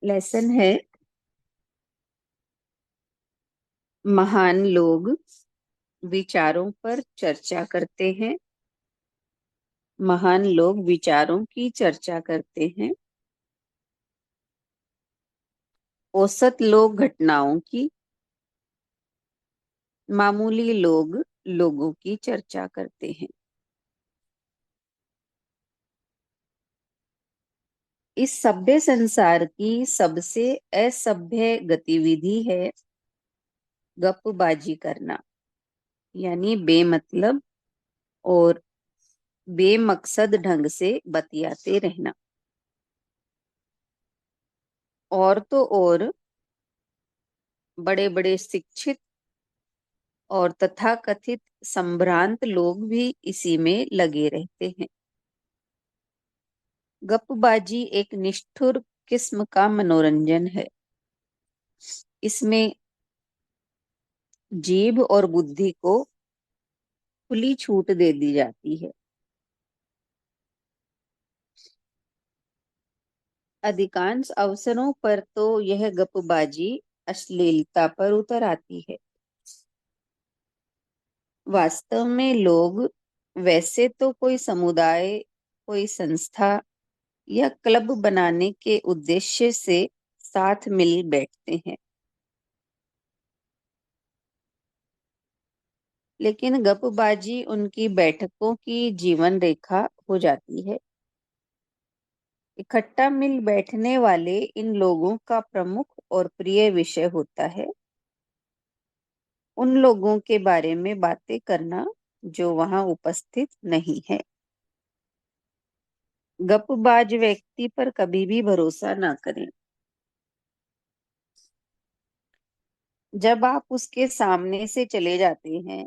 Lesson है महान लोग विचारों पर चर्चा करते हैं। महान लोग विचारों की चर्चा करते हैं। औसत लोग घटनाओं की, मामूली लोग लोगों की चर्चा करते हैं। इस सभ्य संसार की सबसे असभ्य गतिविधि है गपबाजी करना, यानी बेमतलब और बेमकसद ढंग से बतियाते रहना। और तो और बड़े बड़े शिक्षित और तथाकथित संभ्रांत लोग भी इसी में लगे रहते हैं। गपबाजी एक निष्ठुर किस्म का मनोरंजन है। इसमें जीभ और बुद्धि को खुली छूट दे दी जाती है। अधिकांश अवसरों पर तो यह गपबाजी अश्लीलता पर उतर आती है। वास्तव में लोग वैसे तो कोई समुदाय, कोई संस्था या क्लब बनाने के उद्देश्य से साथ मिल बैठते हैं, लेकिन गपबाजी उनकी बैठकों की जीवन रेखा हो जाती है। इकट्ठा मिल बैठने वाले इन लोगों का प्रमुख और प्रिय विषय होता है उन लोगों के बारे में बातें करना जो वहां उपस्थित नहीं है। गपबाज व्यक्ति पर कभी भी भरोसा ना करें। जब आप उसके सामने से चले जाते हैं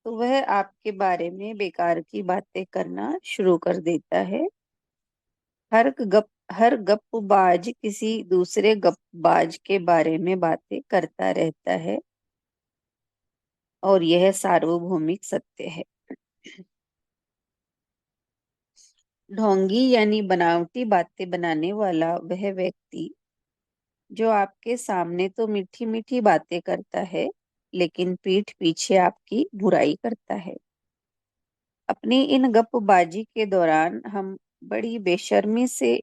तो वह आपके बारे में बेकार की बातें करना शुरू कर देता है। हर गपबाज किसी दूसरे गपबाज के बारे में बातें करता रहता है और यह सार्वभौमिक सत्य है। ढोंगी यानी बनावटी बातें बनाने वाला वह व्यक्ति जो आपके सामने तो मीठी मीठी बातें करता है लेकिन पीठ पीछे आपकी बुराई करता है। अपनी इन गपबाजी के दौरान हम बड़ी बेशर्मी से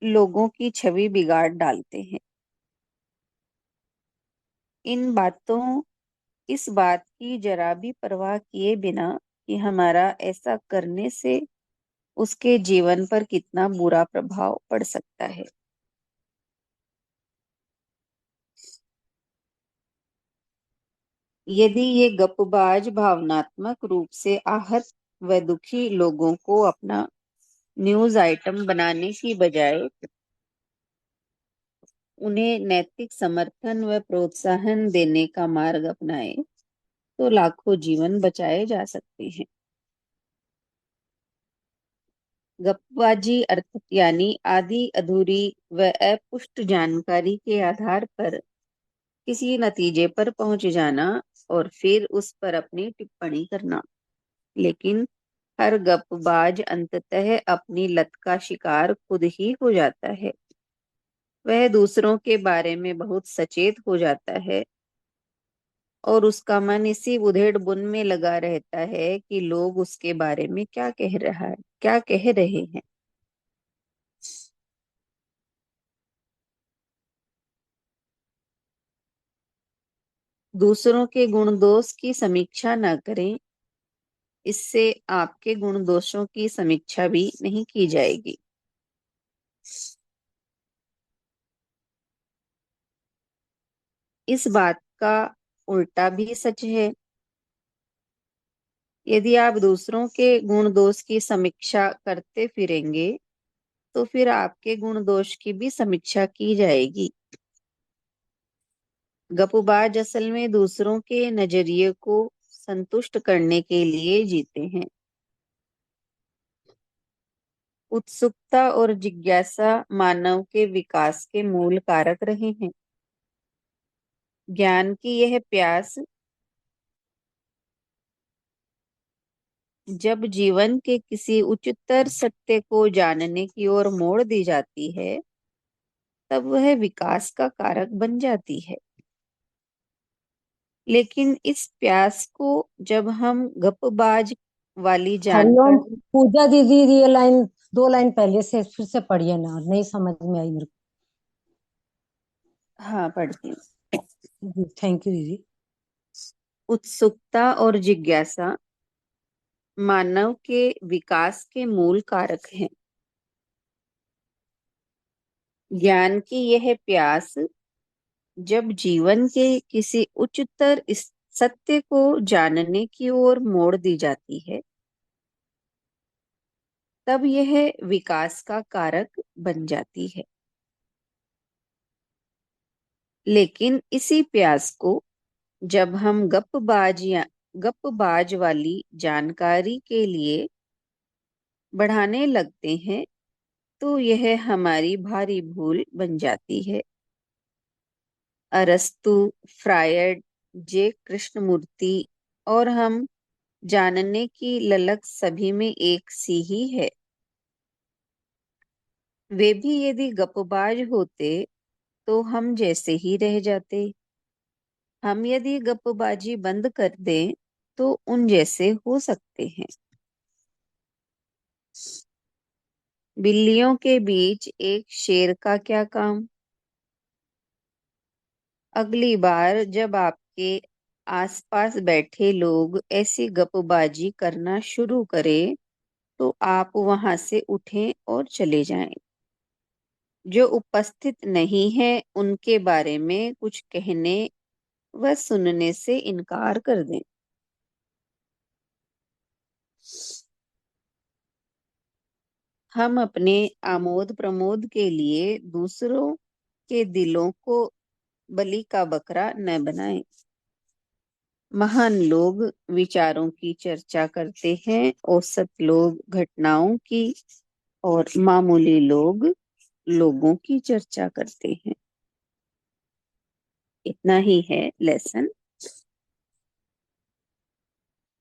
लोगों की छवि बिगाड़ डालते हैं। इन बातों इस बात की जरा भी परवाह किए बिना कि हमारा ऐसा करने से उसके जीवन पर कितना बुरा प्रभाव पड़ सकता है। यदि ये गपबाज भावनात्मक रूप से आहत व दुखी लोगों को अपना न्यूज आइटम बनाने की बजाय उन्हें नैतिक समर्थन व प्रोत्साहन देने का मार्ग अपनाए तो लाखों जीवन बचाए जा सकते हैं। गपबाजी अर्थ यानी आधी अधूरी व अपुष्ट जानकारी के आधार पर किसी नतीजे पर पहुंच जाना और फिर उस पर अपनी टिप्पणी करना। लेकिन हर गपबाज अंततः अपनी लत का शिकार खुद ही हो जाता है। वह दूसरों के बारे में बहुत सचेत हो जाता है और उसका मन इसी उधेड़ बुन में लगा रहता है कि लोग उसके बारे में क्या कह रहे हैं। दूसरों के गुण दोष की समीक्षा न करें, इससे आपके गुण दोषों की समीक्षा भी नहीं की जाएगी। इस बात का उल्टा भी सच है। यदि आप दूसरों के गुण दोष की समीक्षा करते फिरेंगे तो फिर आपके गुण दोष की भी समीक्षा की जाएगी। गपबाज असल में दूसरों के नजरिए को संतुष्ट करने के लिए जीते हैं। उत्सुकता और जिज्ञासा मानव के विकास के मूल कारक रहे हैं। ज्ञान की यह प्यास जब जीवन के किसी उच्चतर सत्य को जानने की ओर मोड़ दी जाती है, तब वह विकास का कारक बन जाती है। लेकिन इस प्यास को जब हम गपबाज वाली हरिओम। जानकारी। पूजा दीदी, ये लाइन, दो लाइन पहले से फिर से पढ़िए ना, नहीं समझ में आई मेरे हाँ, पढ़ती हूँ। को जी। थैंक यू दीदी। उत्सुकता और जिज्ञासा मानव के विकास के मूल कारक हैं। ज्ञान की यह प्यास जब जीवन के किसी उच्चतर सत्य को जानने की ओर मोड़ दी जाती है, तब यह विकास का कारक बन जाती है। लेकिन इसी प्यास को जब हम गपबाज वाली जानकारी के लिए बढ़ाने लगते हैं, तो यह हमारी भारी भूल बन जाती है। अरस्तु, फ्रायड, जे कृष्णमूर्ति और हम जानने की ललक सभी में एक सी ही है। वे भी यदि गपबाज होते तो हम जैसे ही रह जाते। हम यदि गपबाजी बंद कर दें तो उन जैसे हो सकते हैं। बिल्लियों के बीच एक शेर का क्या काम? अगली बार जब आपके आसपास बैठे लोग ऐसी गपबाजी करना शुरू करें, तो आप वहां से उठें और चले जाएं। जो उपस्थित नहीं है उनके बारे में कुछ कहने व सुनने से इनकार कर दें। हम अपने आमोद प्रमोद के लिए दूसरों के दिलों को बलि का बकरा न बनाएं। महान लोग विचारों की चर्चा करते हैं, औसत लोग घटनाओं की और मामूली लोग लोगों की चर्चा करते हैं। इतना ही है लेसन।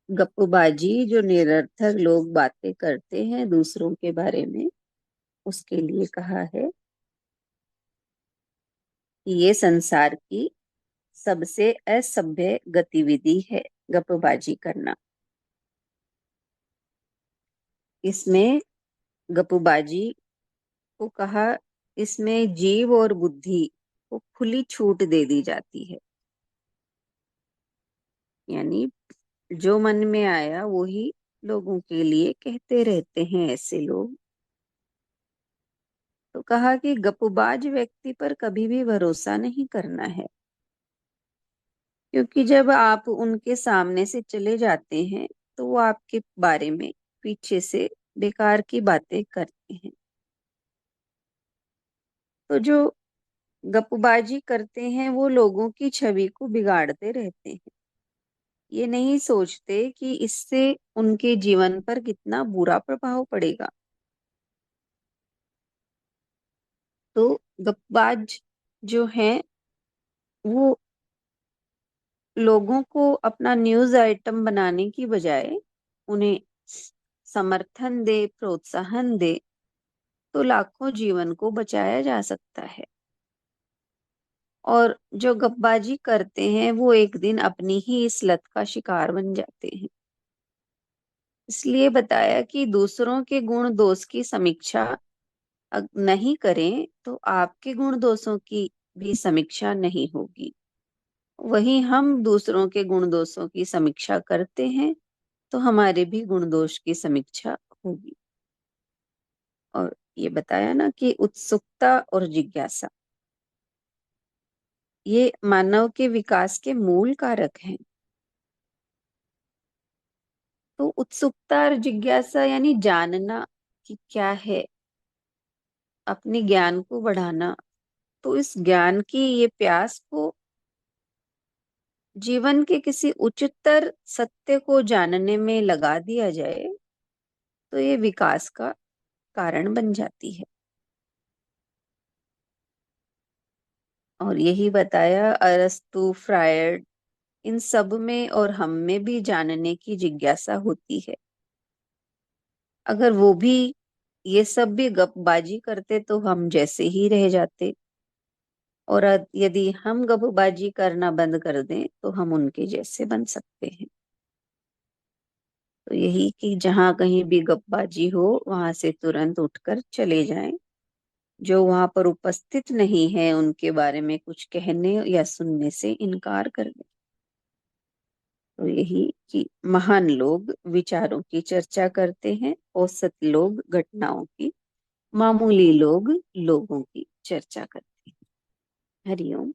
गप्पबाजी जो निरर्थक लोग बातें करते हैं दूसरों के बारे में, उसके लिए कहा है कि ये संसार की सबसे असभ्य गतिविधि है, गप्पबाजी करना। इसमें गप्पबाजी को कहा, इसमें जीव और बुद्धि को खुली छूट दे दी जाती है। यानी जो मन में आया वो ही लोगों के लिए कहते रहते हैं ऐसे लोग। तो कहा कि गप्पबाज व्यक्ति पर कभी भी भरोसा नहीं करना है, क्योंकि जब आप उनके सामने से चले जाते हैं तो वो आपके बारे में पीछे से बेकार की बातें करते हैं। तो जो गप्पबाजी करते हैं वो लोगों की छवि को बिगाड़ते रहते हैं। ये नहीं सोचते कि इससे उनके जीवन पर कितना बुरा प्रभाव पड़ेगा। तो गप्पबाज जो हैं वो लोगों को अपना न्यूज आइटम बनाने की बजाय उन्हें समर्थन दे, प्रोत्साहन दे, तो लाखों जीवन को बचाया जा सकता है। और जो गप्पबाजी करते हैं वो एक दिन अपनी ही इस लत का शिकार बन जाते हैं। इसलिए बताया कि दूसरों के गुण दोष की समीक्षा नहीं करें तो आपके गुण दोषों की भी समीक्षा नहीं होगी। वहीं हम दूसरों के गुण दोषों की समीक्षा करते हैं तो हमारे भी गुण दोष की समीक्षा होगी। और ये बताया ना कि उत्सुकता और जिज्ञासा ये मानव के विकास के मूल कारक हैं। तो उत्सुकता और जिज्ञासा यानी जानना कि क्या है, अपने ज्ञान को बढ़ाना। तो इस ज्ञान की ये प्यास को जीवन के किसी उच्चतर सत्य को जानने में लगा दिया जाए, तो ये विकास का कारण बन जाती है। और यही बताया अरस्तु, फ्रायड, इन सब में और हम में भी जानने की जिज्ञासा होती है। अगर वो भी ये सब भी गपबाजी करते तो हम जैसे ही रह जाते, और यदि हम गपबाजी करना बंद कर दें तो हम उनके जैसे बन सकते हैं। तो यही कि जहां कहीं भी गपबाजी हो वहां से तुरंत उठकर चले जाएं। जो वहां पर उपस्थित नहीं है उनके बारे में कुछ कहने या सुनने से इनकार कर दें। तो यही कि महान लोग विचारों की चर्चा करते हैं, औसत लोग घटनाओं की, मामूली लोग लोगों की चर्चा करते हैं। हरिओम।